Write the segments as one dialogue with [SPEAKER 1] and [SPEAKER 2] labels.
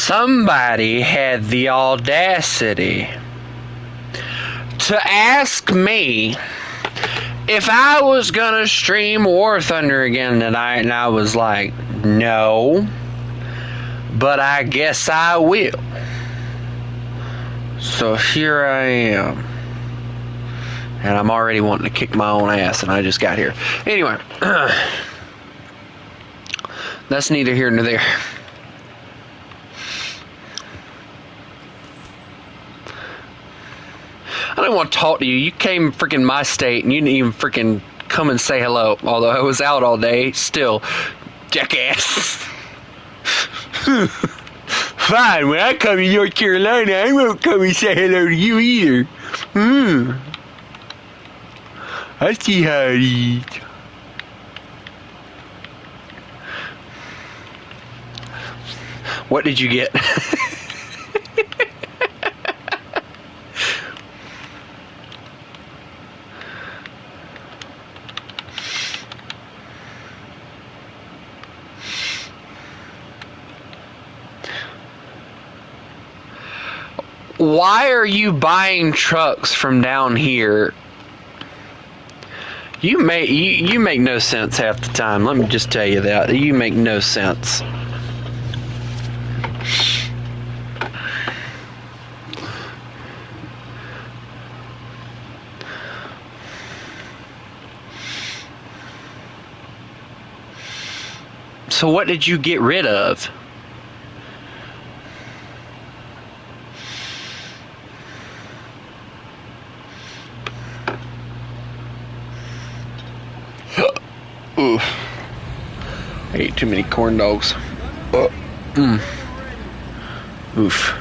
[SPEAKER 1] Somebody had the audacity to ask me if I was gonna stream War Thunder again tonight, and I was like, no, but I guess I will. So here I am. And I'm already wanting to kick my own ass, and I just got here. Anyway, that's neither here nor there. I don't want to talk to you. You came freaking my state, and you didn't even freaking come and say hello. Although I was out all day, still, jackass. Fine, when I come to North Carolina, I won't come and say hello to you either. I see how it is. What did you get? Why are you buying trucks from down here? You make no sense half the time. Let me just tell you that. You make no sense. So what did you get rid of? Oof. I ate too many corn dogs. Oof.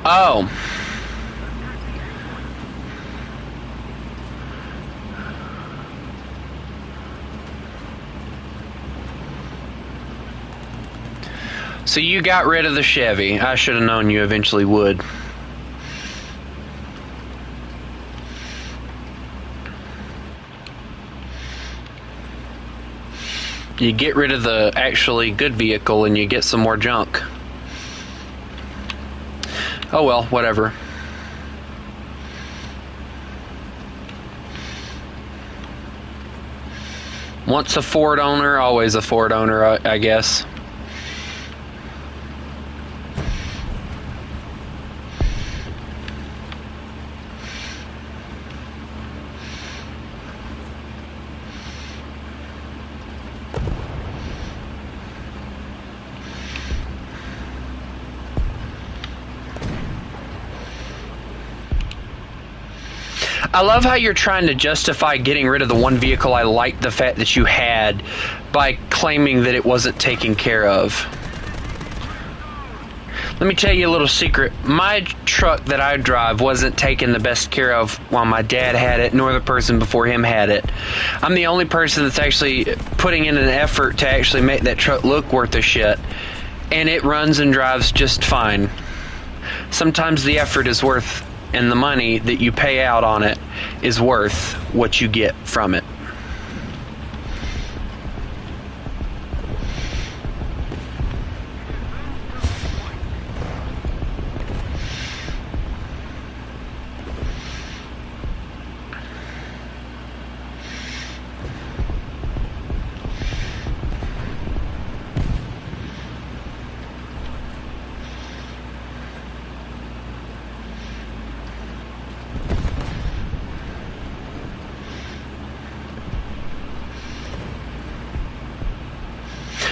[SPEAKER 1] Oh. So you got rid of the Chevy. I should have known you eventually would. You get rid of the actually good vehicle and you get some more junk. Oh well, whatever. Once a Ford owner, always a Ford owner, I guess. I love how you're trying to justify getting rid of the one vehicle I liked the fact that you had by claiming that it wasn't taken care of. Let me tell you a little secret. My truck that I drive wasn't taken the best care of while my dad had it, nor the person before him had it. I'm the only person that's actually putting in an effort to actually make that truck look worth a shit. And it runs and drives just fine. Sometimes the effort is worth, and the money that you pay out on it is worth what you get from it.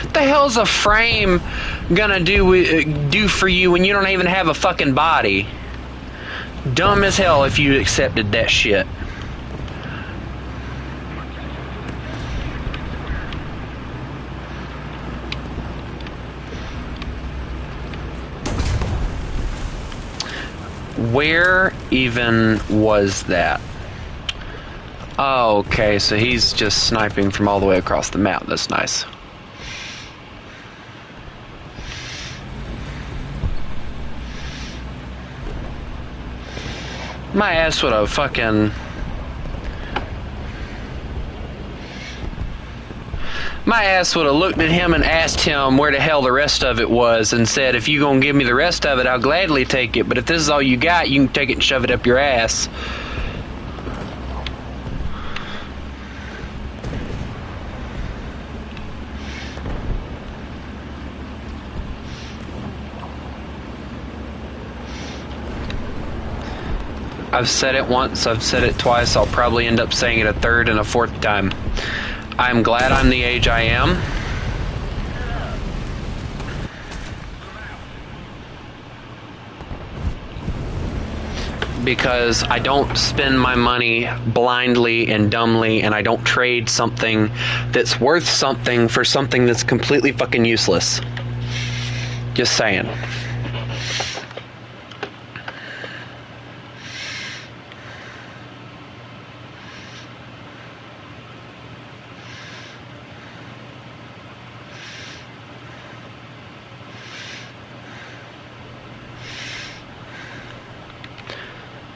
[SPEAKER 1] What the hell's a frame gonna do for you when you don't even have a fucking body? Dumb as hell if you accepted that shit. Where even was that? Oh, okay, so he's just sniping from all the way across the map. That's nice. My ass would have fucking... My ass would have looked at him and asked him where the hell the rest of it was and said, if you gonna give me the rest of it, I'll gladly take it. But if this is all you got, you can take it and shove it up your ass. I've said it once, I've said it twice, I'll probably end up saying it a third and a fourth time. I'm glad I'm the age I am. Because I don't spend my money blindly and dumbly, and I don't trade something that's worth something for something that's completely fucking useless. Just saying.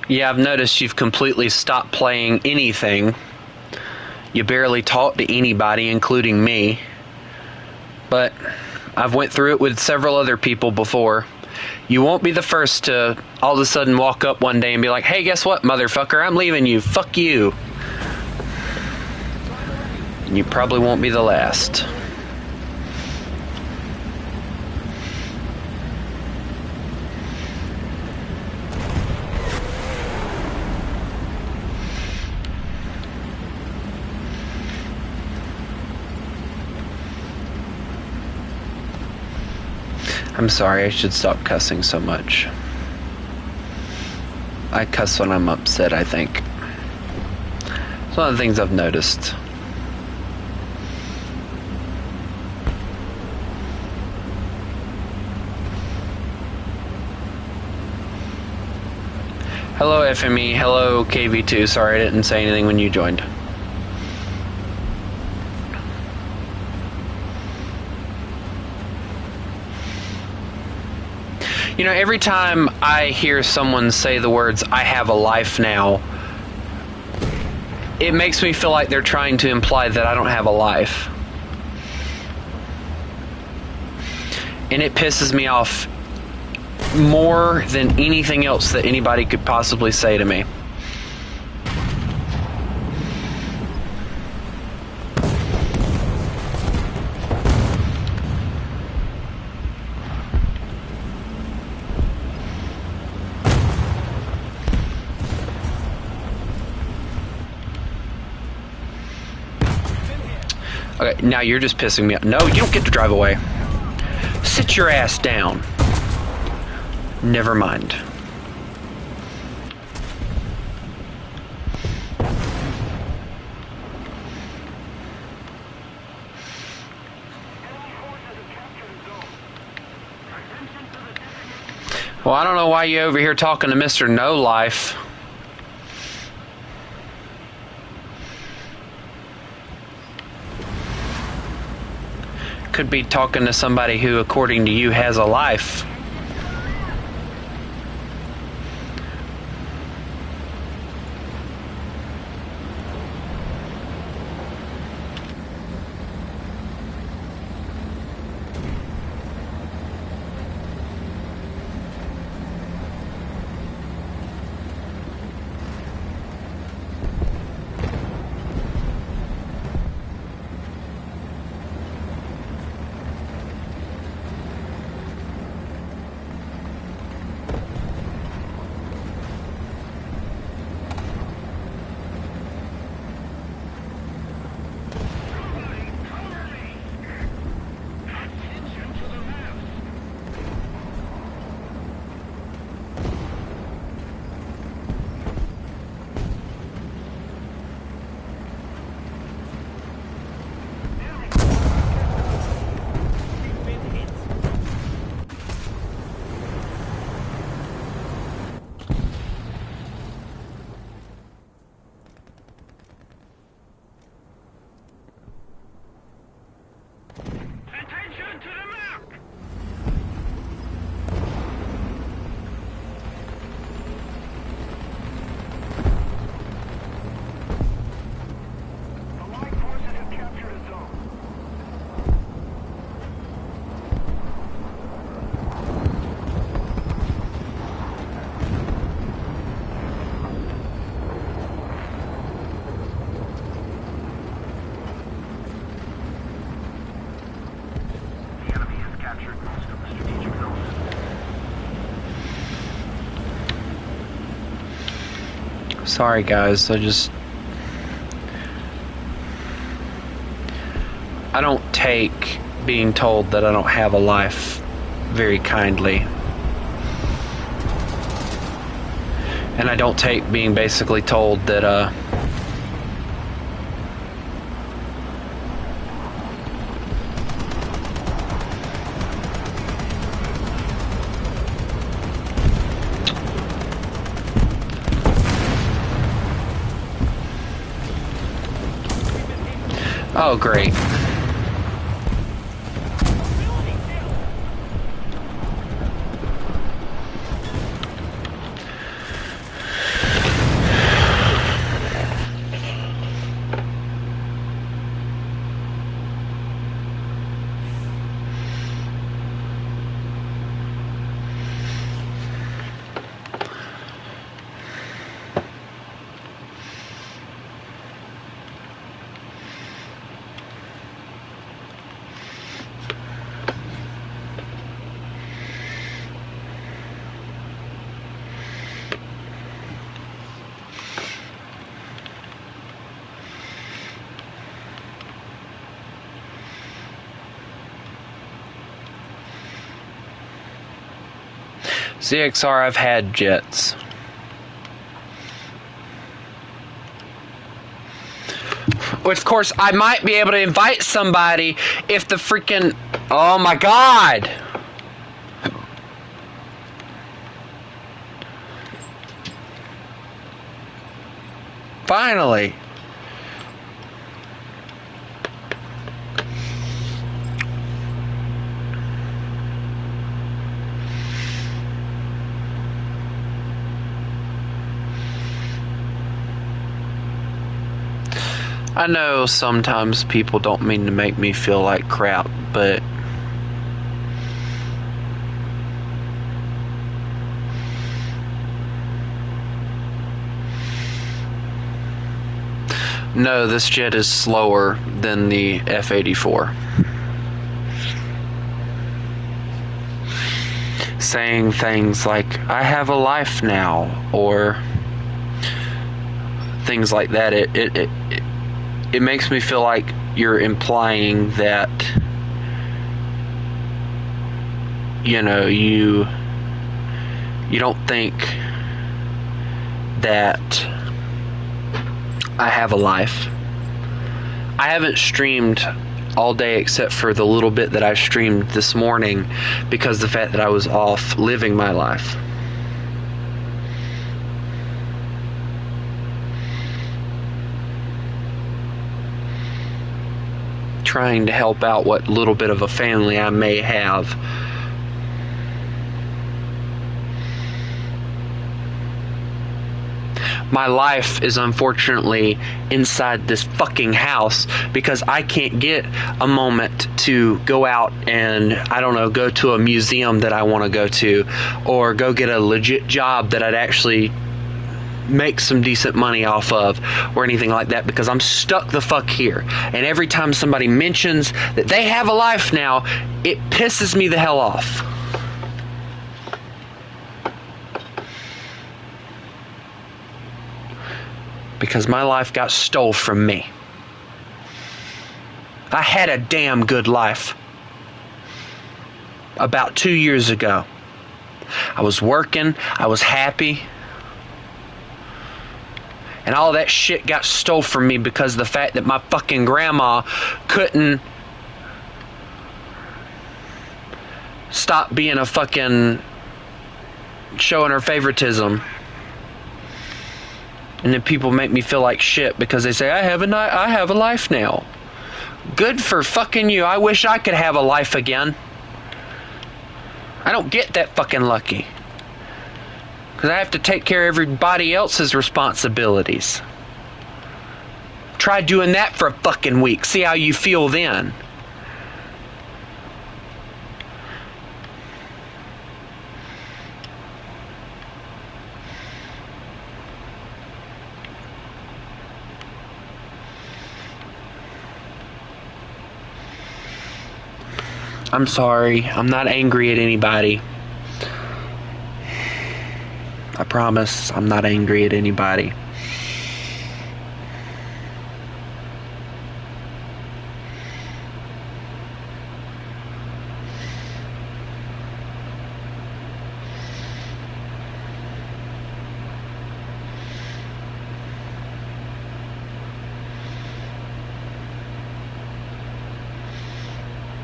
[SPEAKER 1] Yeah, I've noticed you've completely stopped playing anything. You barely talk to anybody, including me. But I've went through it with several other people before. You won't be the first to all of a sudden walk up one day and be like, hey, guess what, motherfucker? I'm leaving you. Fuck you. And you probably won't be the last. I'm sorry, I should stop cussing so much. I cuss when I'm upset, I think. It's one of the things I've noticed. Hello FME, hello KV2, sorry I didn't say anything when you joined. You know, every time I hear someone say the words, I have a life now, it makes me feel like they're trying to imply that I don't have a life. And it pisses me off more than anything else that anybody could possibly say to me. Okay, now you're just pissing me off. No, you don't get to drive away. Sit your ass down. Never mind. Well, I don't know why you're over here talking to Mr. No Life. Could be talking to somebody who, according to you, has a life. Sorry, guys. I don't take being told that I don't have a life very kindly. And I don't take being basically told that, oh, great. ZXR, I've had jets. Of course, I might be able to invite somebody if the freaking... Oh my god! Finally! I know sometimes people don't mean to make me feel like crap, but no, this jet is slower than the F-84. Saying things like, I have a life now, or things like that, it makes me feel like you're implying that, you know, you don't think that I have a life. I haven't streamed all day except for the little bit that I streamed this morning because of the fact that I was off living my life. Trying to help out what little bit of a family I may have. My life is unfortunately inside this fucking house because I can't get a moment to go out and, I don't know, go to a museum that I want to go to, or go get a legit job that I'd actually make some decent money off of, or anything like that, because I'm stuck the fuck here. And every time somebody mentions that they have a life now, it pisses me the hell off. Because my life got stole from me. I had a damn good life about 2 years ago. I was working, I was happy. And all that shit got stole from me because of the fact that my fucking grandma couldn't stop being a fucking... showing her favoritism. And then people make me feel like shit because they say, I have a life now. Good for fucking you. I wish I could have a life again. I don't get that fucking lucky. Because I have to take care of everybody else's responsibilities. Try doing that for a fucking week. See how you feel then. I'm sorry. I'm not angry at anybody. I promise. promise I'm not angry at anybody.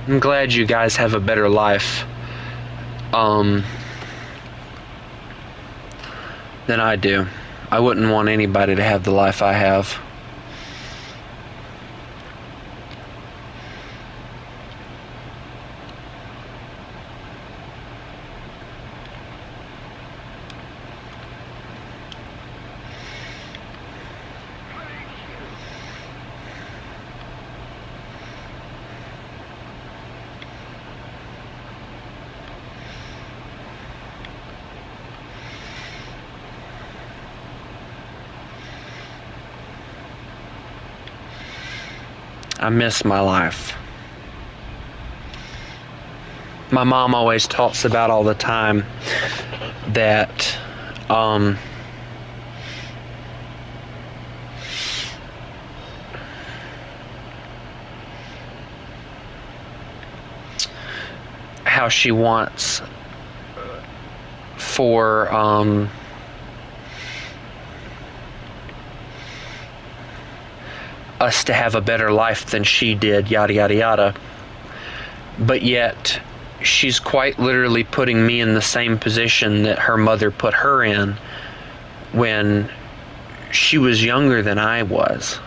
[SPEAKER 1] I'm glad you guys have a better life than I do. I wouldn't want anybody to have the life I have. I miss my life. My mom always talks about all the time that how she wants for us to have a better life than she did, yada yada yada. But yet she's quite literally putting me in the same position that her mother put her in when she was younger than I was,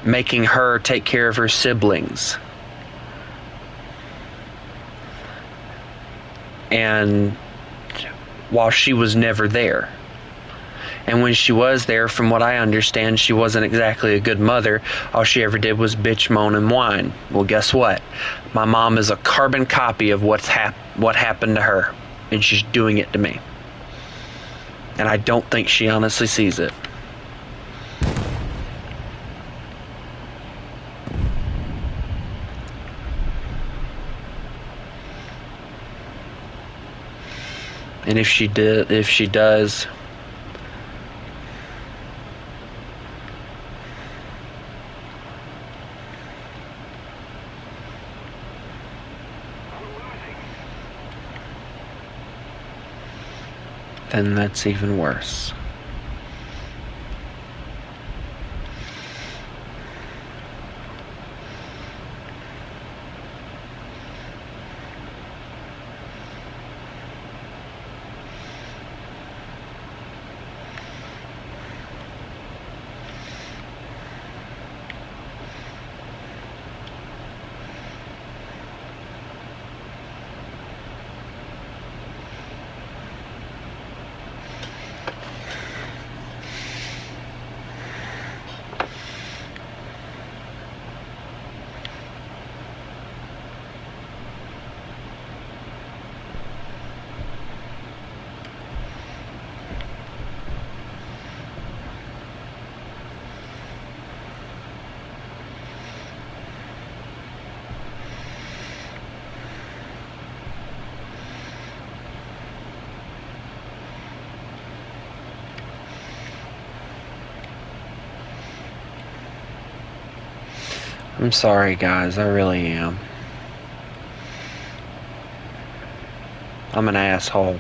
[SPEAKER 1] making her take care of her siblings. And while she was never there. And when she was there, from what I understand, she wasn't exactly a good mother. All she ever did was bitch, moan, and whine. Well, guess what? My mom is a carbon copy of what happened to her. And she's doing it to me. And I don't think she honestly sees it. And if she does, then that's even worse. I'm sorry, guys. I really am. I'm an asshole.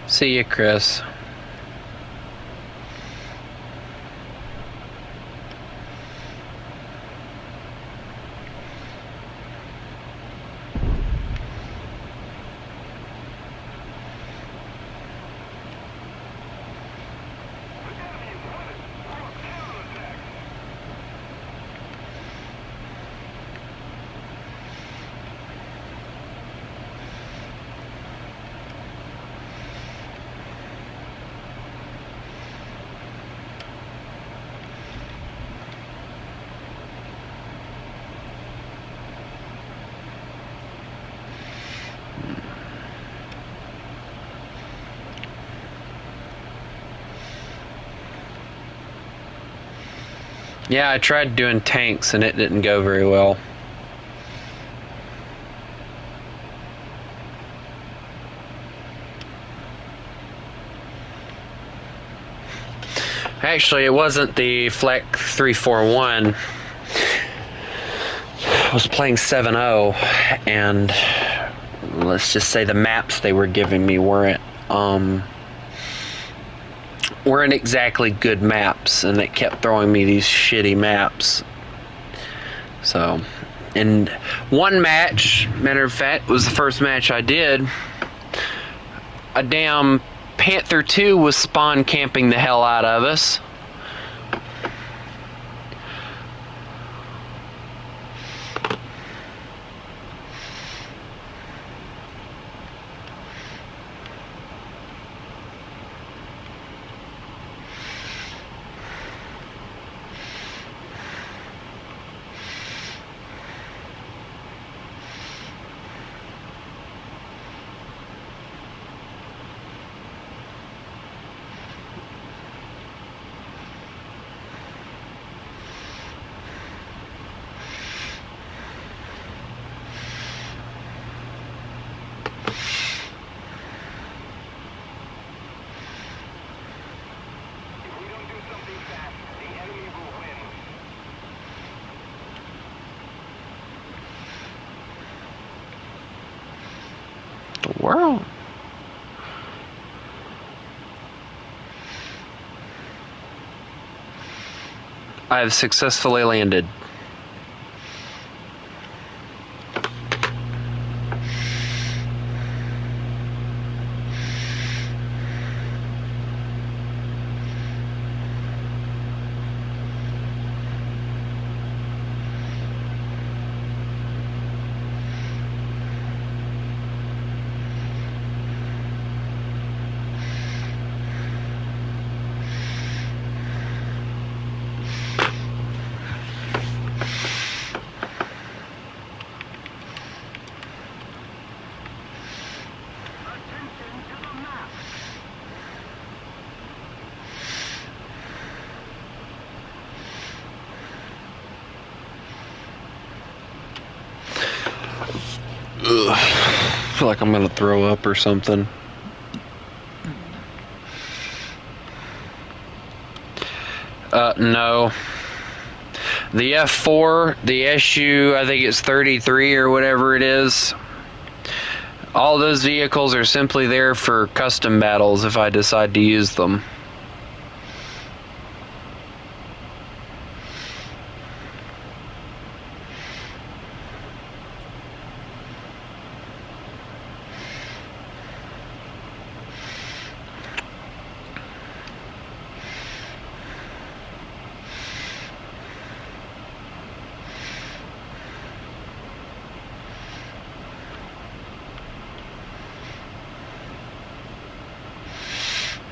[SPEAKER 1] See you, Chris. Yeah, I tried doing tanks and it didn't go very well. Actually, it wasn't the Flak 341. I was playing 7.0, and let's just say the maps they were giving me weren't exactly good maps, and it kept throwing me these shitty maps. So, in one match, matter of fact, was the first match I did, a damn Panther 2 was spawn camping the hell out of us. The world. I have successfully landed. Ugh. I feel like I'm gonna throw up or something. No. The F4, the SU, I think it's 33 or whatever it is. All those vehicles are simply there for custom battles if I decide to use them.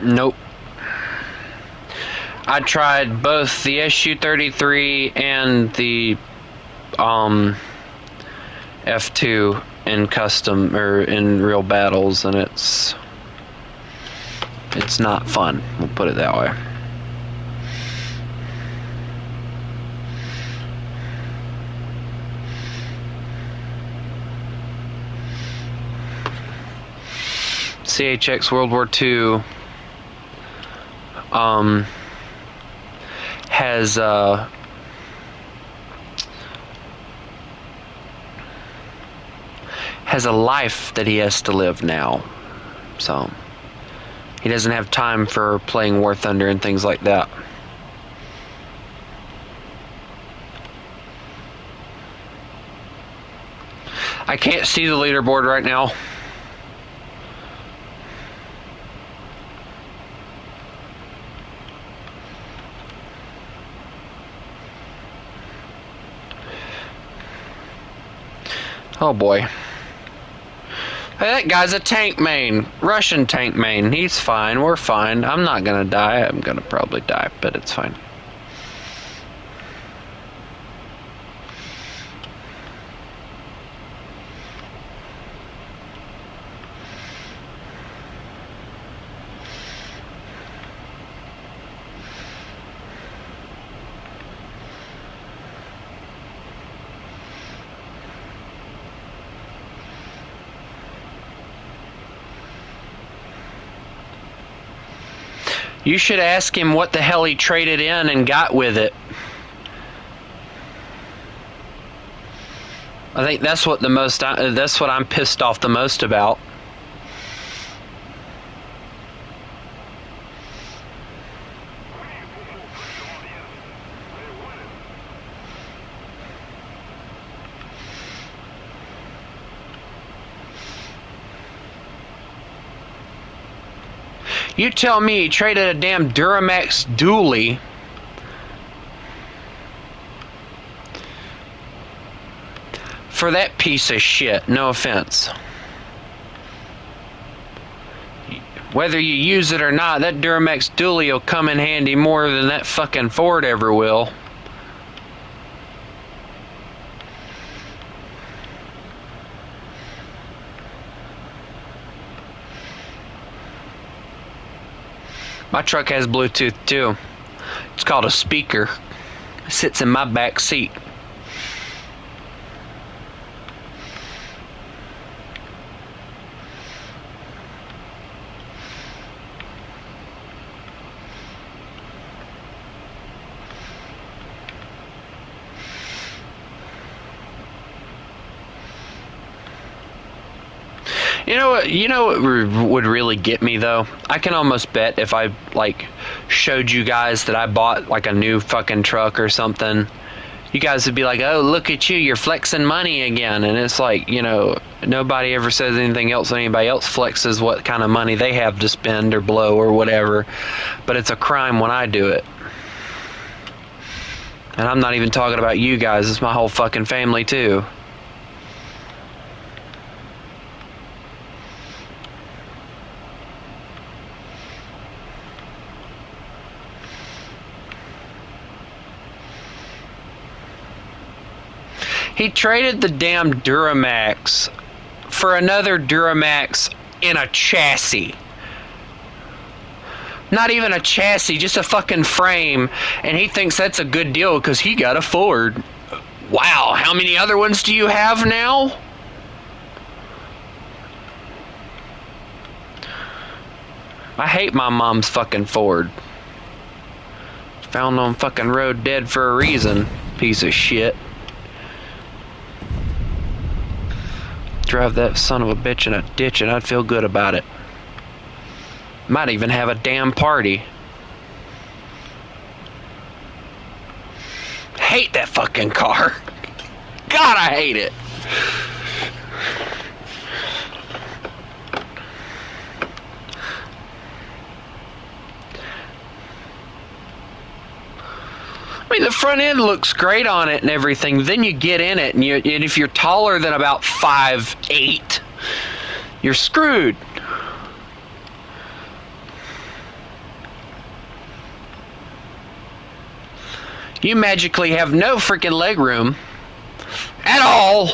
[SPEAKER 1] Nope. I tried both the SU-33 and the F2 in custom or in real battles, and it's not fun. We'll put it that way. CHX World War II has a life that he has to live now, so he doesn't have time for playing War Thunder and things like that. I can't see the leaderboard right now. Oh boy. Hey, that guy's a tank main. Russian tank main. He's fine. We're fine. I'm not gonna die. I'm gonna probably die, but it's fine. You should ask him what the hell he traded in and got with it. I think that's what I'm pissed off the most about. You tell me he traded a damn Duramax dually for that piece of shit. No offense. Whether you use it or not, that Duramax dually will come in handy more than that fucking Ford ever will. My truck has Bluetooth too. It's called a speaker. It sits in my back seat. You know what would really get me though? I can almost bet if I like showed you guys that I bought like a new fucking truck or something, you guys would be like, "Oh, look at you, you're flexing money again." And it's like, nobody ever says anything else. Anybody else flexes what kind of money they have to spend or blow or whatever, but it's a crime when I do it. And I'm not even talking about you guys. It's my whole fucking family too. He traded the damn Duramax for another Duramax in a chassis. Not even a chassis, just a fucking frame. And he thinks that's a good deal because he got a Ford. Wow, how many other ones do you have now? I hate my mom's fucking Ford. Found on fucking road dead for a reason. Piece of shit. Drive that son of a bitch in a ditch and I'd feel good about it. Might even have a damn party. Hate that fucking car. God, I hate it. I mean, the front end looks great on it and everything. Then you get in it, and if you're taller than about 5'8", you're screwed. You magically have no freaking leg room at all.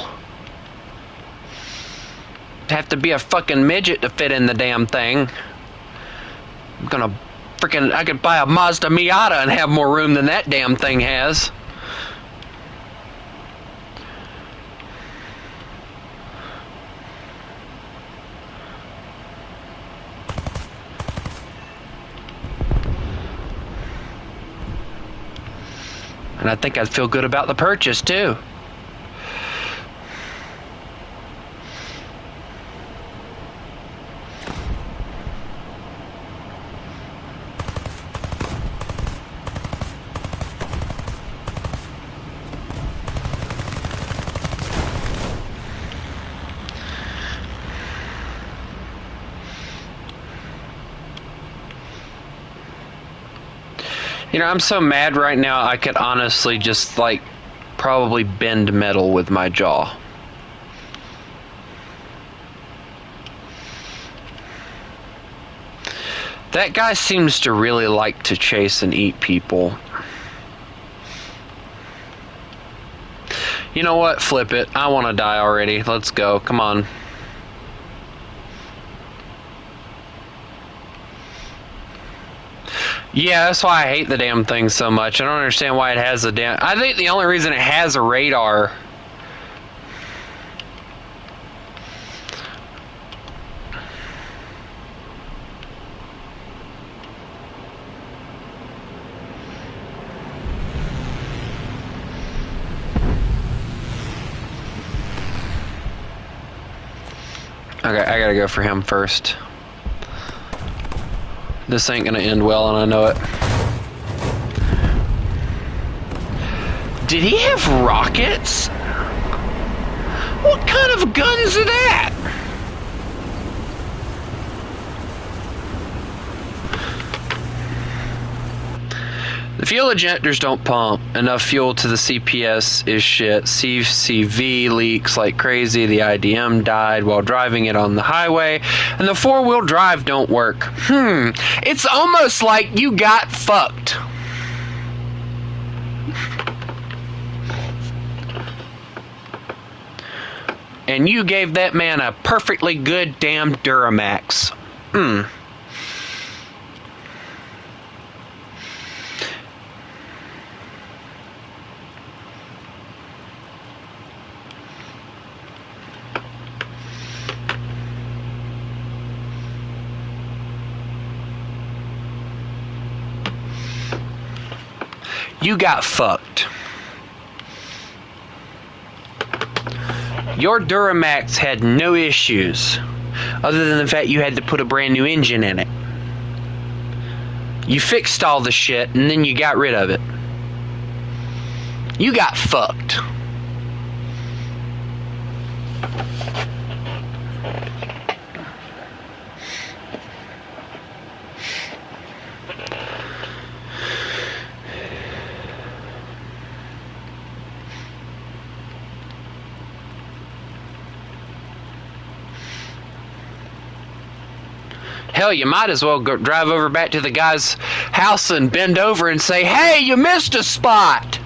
[SPEAKER 1] Have to be a fucking midget to fit in the damn thing. I could buy a Mazda Miata and have more room than that damn thing has. And I think I'd feel good about the purchase too. I'm so mad right now, I could honestly just, probably bend metal with my jaw. That guy seems to really like to chase and eat people. You know what? Flip it. I want to die already. Let's go. Come on. Yeah, that's why I hate the damn thing so much. I don't understand why it has a damn... I think the only reason it has a radar... Okay, I gotta go for him first. This ain't gonna end well, and I know it. Did he have rockets? What kind of guns are that? The fuel injectors don't pump enough fuel to the CPS is shit. CCV leaks like crazy. The IDM died while driving it on the highway, and the four-wheel drive don't work. It's almost like you got fucked. And you gave that man a perfectly good damn Duramax. You got fucked. Your Duramax had no issues, other than the fact you had to put a brand new engine in it. You fixed all the shit, and then you got rid of it. You got fucked. Hell, you might as well go drive over back to the guy's house and bend over and say, "Hey, you missed a spot.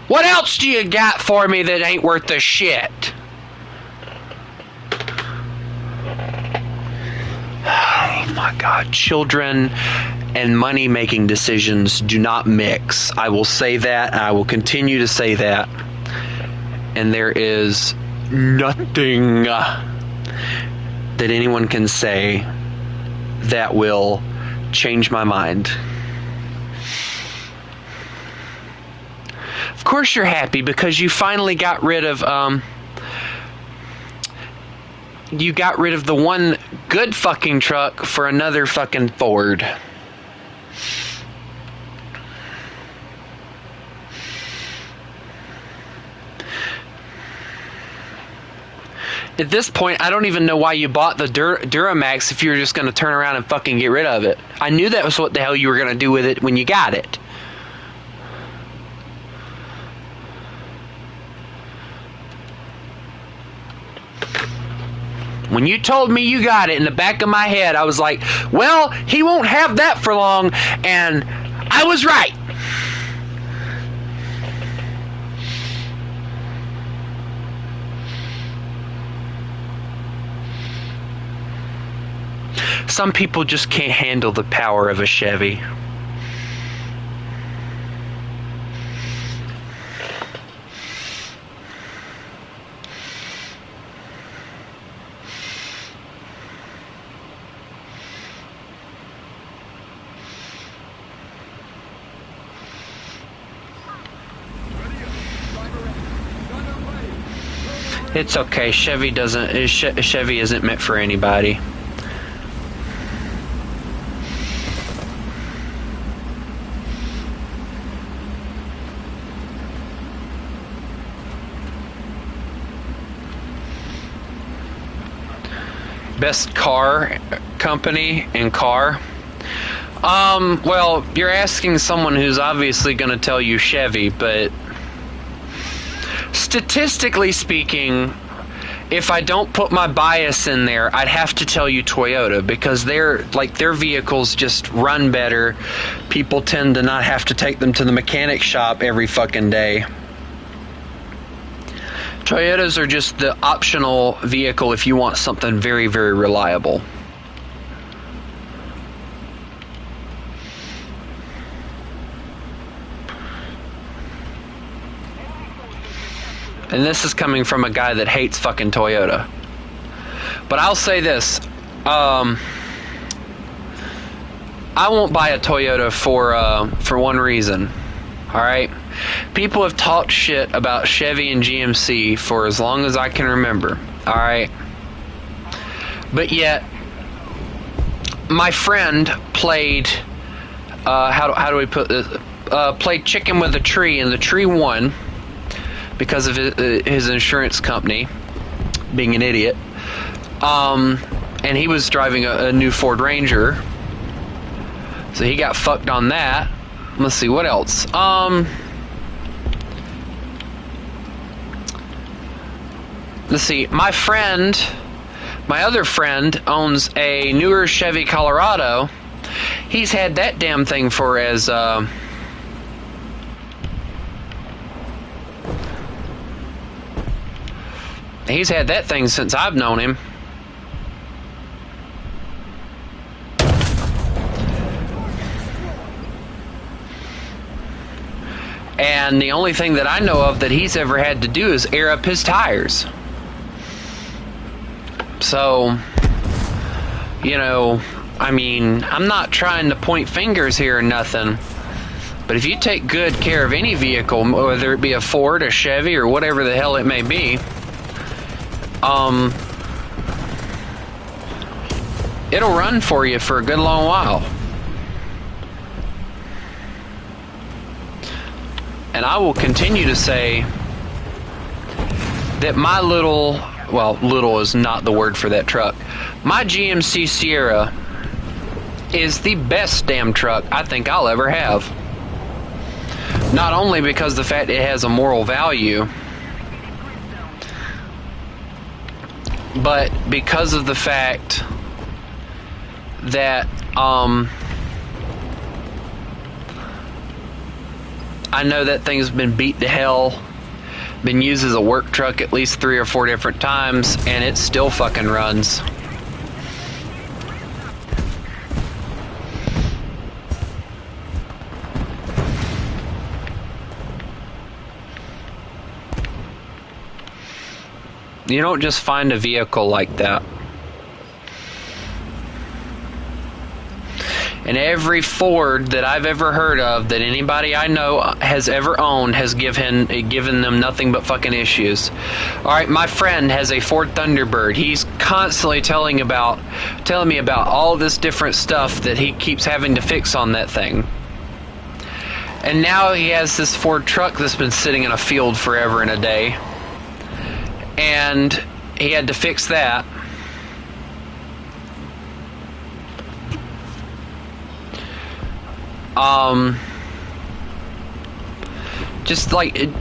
[SPEAKER 1] What else do you got for me that ain't worth the shit?" Oh my God, children and money-making decisions do not mix. I will say that, and I will continue to say that. And there is nothing that anyone can say that will change my mind. Of course you're happy because you finally got rid of the one good fucking truck for another fucking Ford. At this point, I don't even know why you bought the Duramax if you were just going to turn around and fucking get rid of it. I knew that was what the hell you were going to do with it when you got it. When you told me you got it, in the back of my head, I was like, well, he won't have that for long, and I was right. Some people just can't handle the power of a Chevy. It's okay. Chevy isn't meant for anybody. Best car company and car? Well, you're asking someone who's obviously going to tell you Chevy, but statistically speaking, if I don't put my bias in there, I'd have to tell you Toyota, because their vehicles just run better. People tend to not have to take them to the mechanic shop every fucking day. Toyotas are just the optional vehicle if you want something very, very reliable. And this is coming from a guy that hates fucking Toyota. But I'll say this. I won't buy a Toyota for one reason. Alright? People have talked shit about Chevy and GMC for as long as I can remember. Alright? But yet, my friend played, how do we put this? Played chicken with a tree, and the tree won because of his insurance company being an idiot. And he was driving a new Ford Ranger, so he got fucked on that. Let's see, what else? Let's see, my other friend owns a newer Chevy Colorado. He's had that damn thing for as he's had that thing since I've known him. And the only thing that I know of that he's ever had to do is air up his tires. So, you know, I mean, I'm not trying to point fingers here or nothing, but if you take good care of any vehicle, whether it be a Ford, a Chevy, or whatever the hell it may be, it'll run for you for a good long while. And I will continue to say that my little is not the word for that truck. My GMC Sierra is the best damn truck I think I'll ever have. Not only because the fact it has a moral value, but because of the fact that I know that thing's been beat to hell, been used as a work truck at least 3 or 4 different times, and it still fucking runs. You don't just find a vehicle like that. And every Ford that I've ever heard of that anybody I know has ever owned has given them nothing but fucking issues. Alright, my friend has a Ford Thunderbird. He's constantly telling me about all this different stuff that he keeps having to fix on that thing. And now he has this Ford truck that's been sitting in a field forever and a day. And he had to fix that.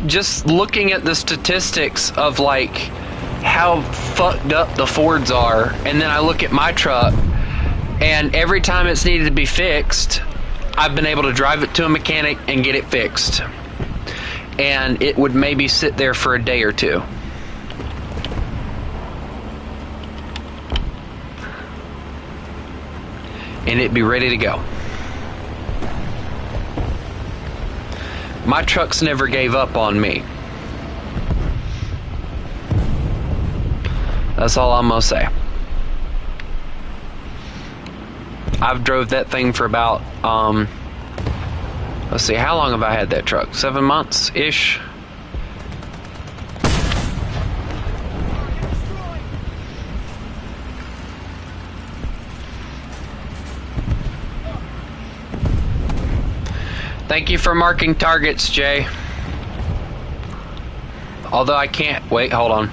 [SPEAKER 1] Just looking at the statistics of like how fucked up the Fords are, and then I look at my truck, and every time it's needed to be fixed, I've been able to drive it to a mechanic and get it fixed, and it would maybe sit there for a day or two. And it'd be ready to go. My trucks never gave up on me. That's all I'm gonna say. I've drove that thing for about, let's see, how long have I had that truck? 7 months-ish? Thank you for marking targets, Jay. Although I can't... Wait, hold on.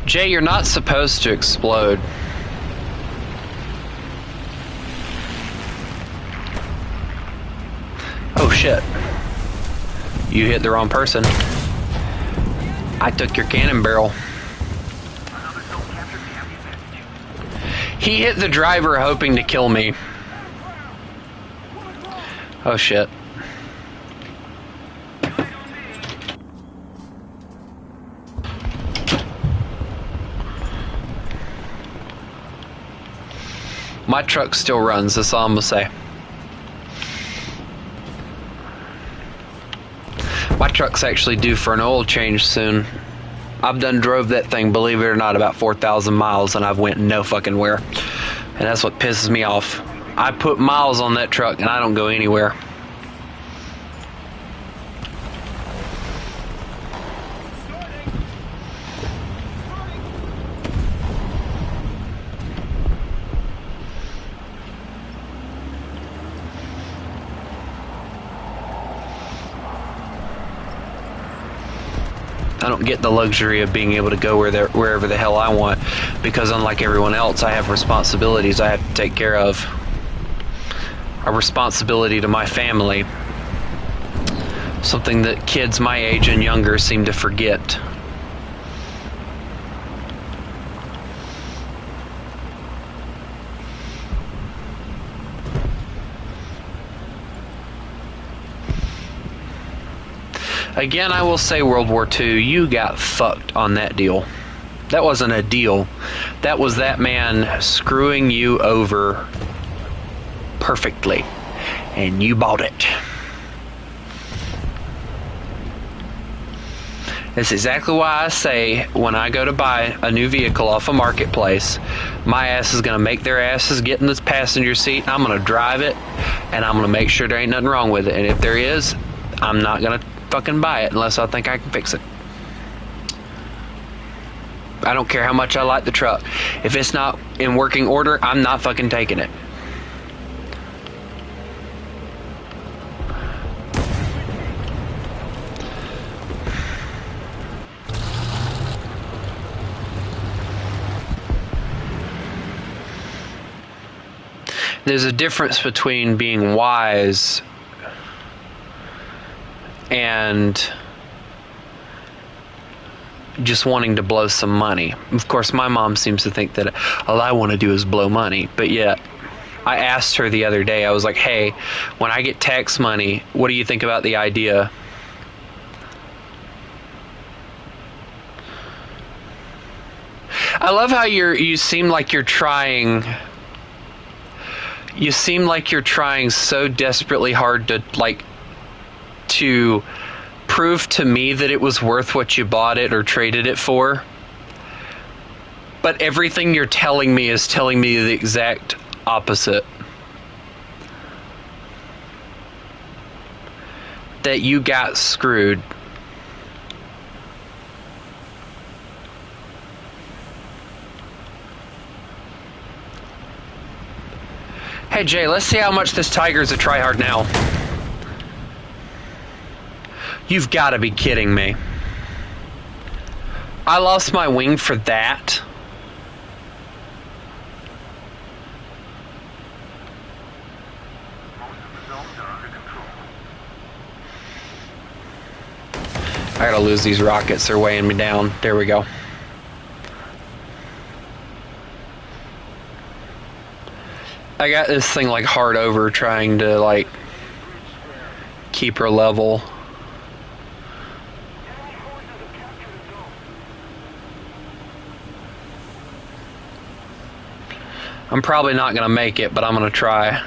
[SPEAKER 1] Jay, you're not supposed to explode. Oh shit. You hit the wrong person. I took your cannon barrel. He hit the driver hoping to kill me. Oh shit. My truck still runs, that's all I'm gonna say. My truck's actually due for an oil change soon. I've done drove that thing, believe it or not, about 4,000 miles, and I've went no fucking where. And that's what pisses me off. I put miles on that truck and I don't go anywhere. I don't get the luxury of being able to go wherever the hell I want, because unlike everyone else, I have responsibilities I have to take care of. A responsibility to my family. Something that kids my age and younger seem to forget. Again, I will say, World War II, you got fucked on that deal. That wasn't a deal. That was that man screwing you over perfectly. And you bought it. That's exactly why I say, when I go to buy a new vehicle off a marketplace, my ass is going to make their asses get in this passenger seat. I'm going to drive it, and I'm going to make sure there ain't nothing wrong with it. And if there is, I'm not going to fucking buy it unless I think I can fix it. I don't care how much I like the truck. If it's not in working order, I'm not fucking taking it. There's a difference between being wise and just wanting to blow some money. Of course, my mom seems to think that all I want to do is blow money, but yet I asked her the other day, I was like, hey, when I get tax money, what do you think about the idea? I love how you seem like you're trying. You seem like you're trying so desperately hard to prove to me that it was worth what you bought it or traded it for. But everything you're telling me is telling me the exact opposite. That you got screwed. Hey Jay, let's see how much this Tiger's a tryhard now. You've got to be kidding me. I lost my wing for that. I gotta lose these rockets, they're weighing me down. There we go. I got this thing like hard over trying to like keep her level. I'm probably not gonna make it, but I'm gonna try.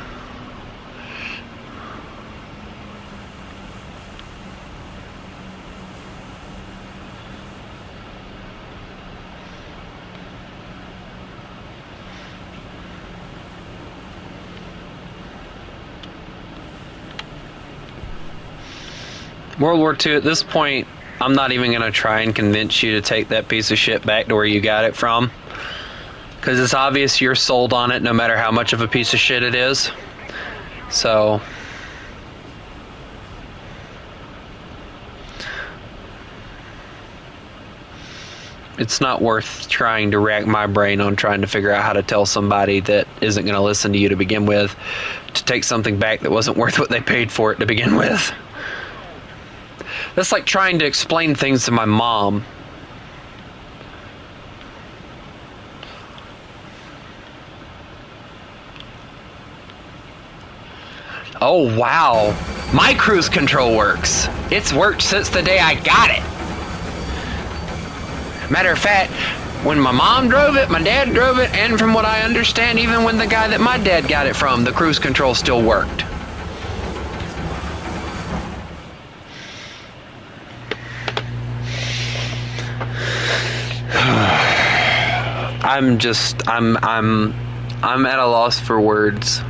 [SPEAKER 1] World War II, at this point, I'm not even going to try and convince you to take that piece of shit back to where you got it from. Because it's obvious you're sold on it no matter how much of a piece of shit it is. So it's not worth trying to rack my brain on trying to figure out how to tell somebody that isn't going to listen to you to begin with to take something back that wasn't worth what they paid for it to begin with. That's like trying to explain things to my mom. Oh wow, my cruise control works. It's worked since the day I got it. Matter of fact, when my mom drove it, my dad drove it, and from what I understand, even when the guy that my dad got it from, the cruise control still worked. I'm at a loss for words.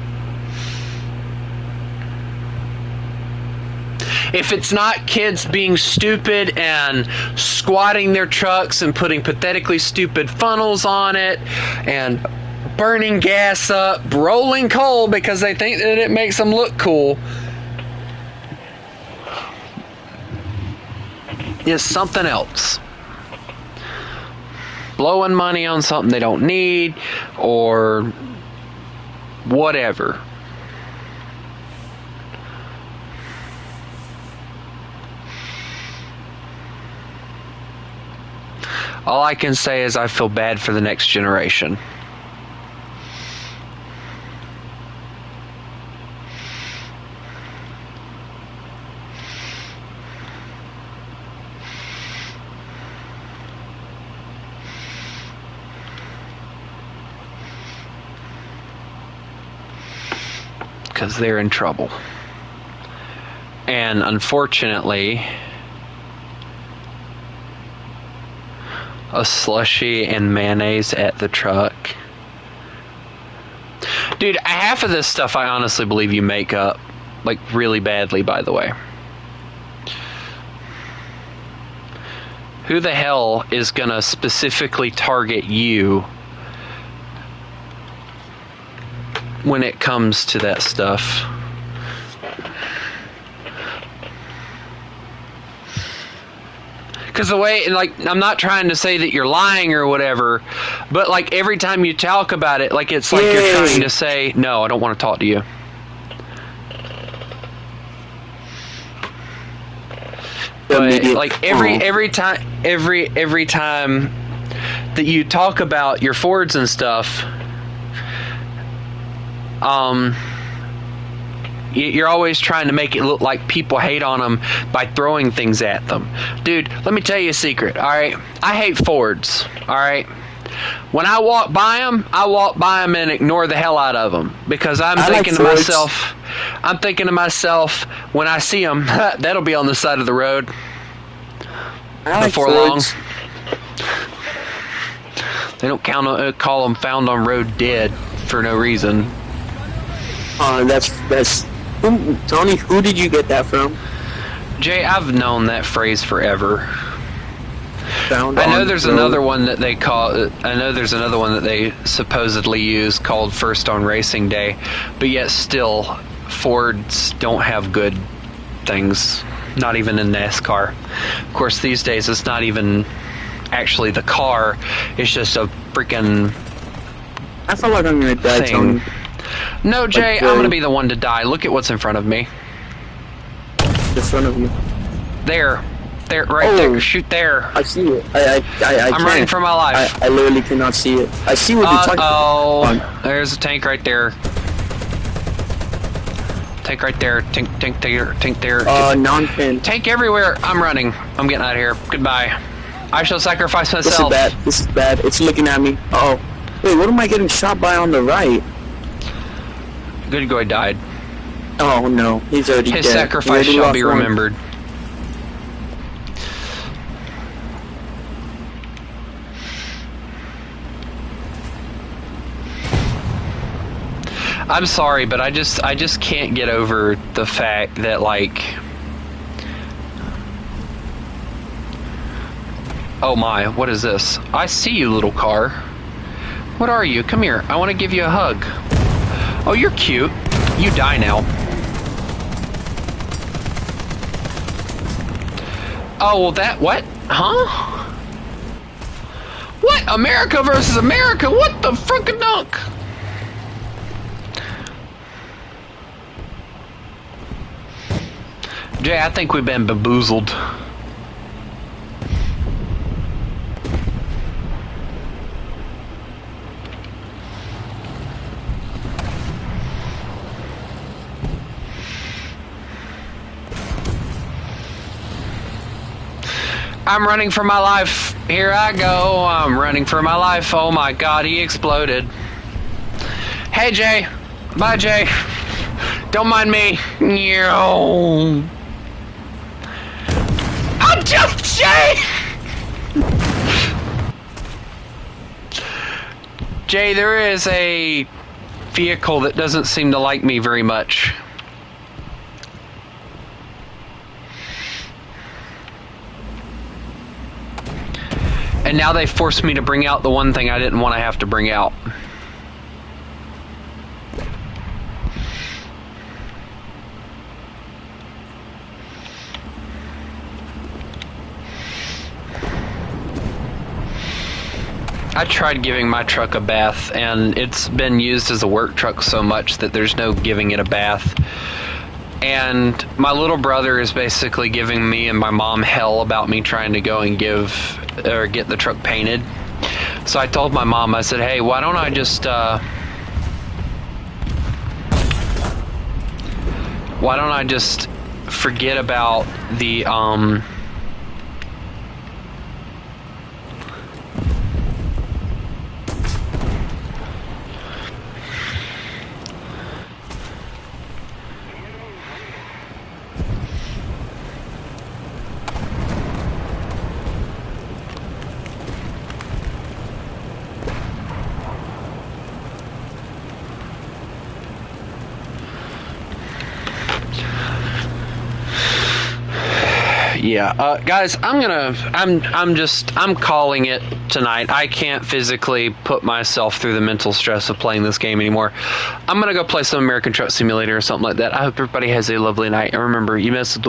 [SPEAKER 1] If it's not kids being stupid and squatting their trucks and putting pathetically stupid funnels on it and burning gas up, rolling coal because they think that it makes them look cool, is something else. Blowing money on something they don't need or whatever. All I can say is I feel bad for the next generation. Because they're in trouble. And unfortunately, a slushie and mayonnaise at the truck. Dude, half of this stuff I honestly believe you make up. Like, really badly, by the way. Who the hell is gonna specifically target you when it comes to that stuff? Because the way, like, I'm not trying to say that you're lying or whatever, but like every time you talk about it, like it's like you're trying to say, no, I don't want to talk to you. But like every time that you talk about your Fords and stuff, you're always trying to make it look like people hate on them by throwing things at them. Dude, let me tell you a secret, alright? I hate Fords, alright? When I walk by them and ignore the hell out of them. Because I'm thinking to myself, when I see them, that'll be on the side of the road before long. They don't call them found on road dead for no reason.
[SPEAKER 2] That's Tony, who did you get that from?
[SPEAKER 1] Jay, I've known that phrase forever. I know there's another one that they supposedly use called First on Racing Day, but yet still Fords don't have good things, not even in NASCAR. Of course, these days it's not even actually the car, it's just a freaking
[SPEAKER 2] I feel like I'm gonna die, Tony.
[SPEAKER 1] No, Jay, I'm gonna be the one to die. Look at what's in front of me.
[SPEAKER 2] In front of you?
[SPEAKER 1] There, right there. Shoot there.
[SPEAKER 2] I see it. I'm
[SPEAKER 1] running for my life.
[SPEAKER 2] I literally cannot see it. I see what you're talking about.
[SPEAKER 1] There's a tank right there. Tank right there. Tank there.
[SPEAKER 2] Non-pin.
[SPEAKER 1] Tank everywhere. I'm running. I'm getting out of here. Goodbye. I shall sacrifice myself.
[SPEAKER 2] This is bad. It's looking at me. Uh-oh. Wait, what am I getting shot by on the right?
[SPEAKER 1] Good guy died.
[SPEAKER 2] Oh no, he's already dead.
[SPEAKER 1] His sacrifice shall be remembered. I'm sorry, but I just can't get over the fact that, like, oh my, what is this? I see you, little car. What are you? Come here. I want to give you a hug. Oh, you're cute. You die now. Oh, well what? Huh? What? America versus America? What the frickin' dunk? Jay, I think we've been bamboozled. I'm running for my life. Here I go. I'm running for my life. Oh my God, he exploded. Hey, Jay. Bye, Jay. Don't mind me. No. I jumped, Jay! Jay, there is a vehicle that doesn't seem to like me very much. And now they forced me to bring out the one thing I didn't want to have to bring out. I tried giving my truck a bath, and it's been used as a work truck so much that there's no giving it a bath. And my little brother is basically giving me and my mom hell about me trying to go and get the truck painted. So I told my mom, I said, hey, why don't I just forget about the yeah, guys, I'm calling it tonight. I can't physically put myself through the mental stress of playing this game anymore. I'm gonna go play some American Truck Simulator or something like that. I hope everybody has a lovely night, and remember, you mess with